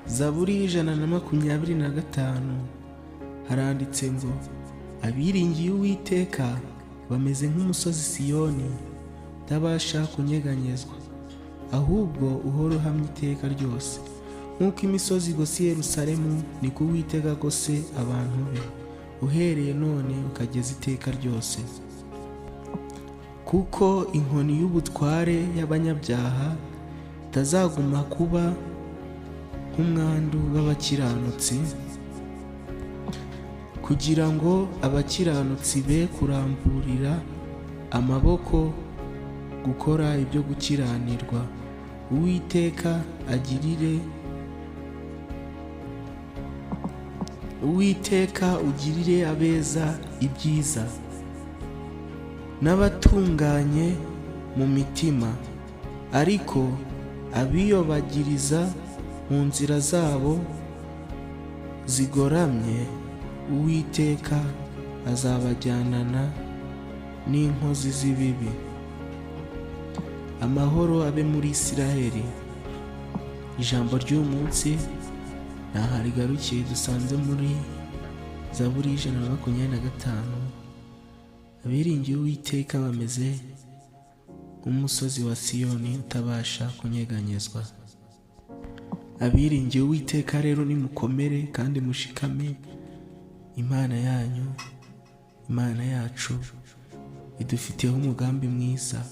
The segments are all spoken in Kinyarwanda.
Zaburi 125 haranditse ngo abiringiye Uwiteka bameze nk'umusozi Siyoni utabasha kunyeganyezwa, ahubwo uhora uhamye iteka ryose. Nk'uko imisozi igose Yerusalemu, niko Uwiteka agose abantu be, uhereye none ukageza iteka ryose. Kuko inkoni y'ubutware y'abanyabyaha itazaguma kuba nk'umwandu w'abakiranutsi, kugira ngo abakiranutsi be kuramburira amaboko gukora ibyo gukiranirwa. Uwiteka ugirire abeza ibyiza n'abatunganye mu mitima, ariko abiyobagiriza mu nzira zabo zigoramye Uwiteka azabajyanana n'inkozi z'ibibi. Amahoro abe muri Isiraheli. Ijambo ry'uyu munsi ntaho rigarukiye, dusanze muri Zaburi 125. Abiringiye Uwiteka bameze nk'umusozi wa Siyoni utabasha kunyeganyezwa. Abiringiye Uwiteka rero nimukomere kandi mushikame. Imana yanyu, Imana yacu idufitiyeho umugambi mwiza.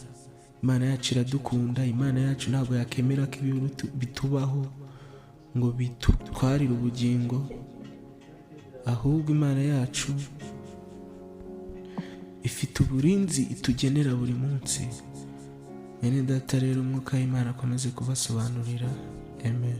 Imana yacu iradukunda. Imana yacu ntabwo yakemera ko ibi bitubaho ngo bitutwarire ubugingo, ahubwo Imana yacu ifite uburinzi itugenera buri munsi. Bene data rero, umwuka w'Imana akomeze kubasobanurira. Amen.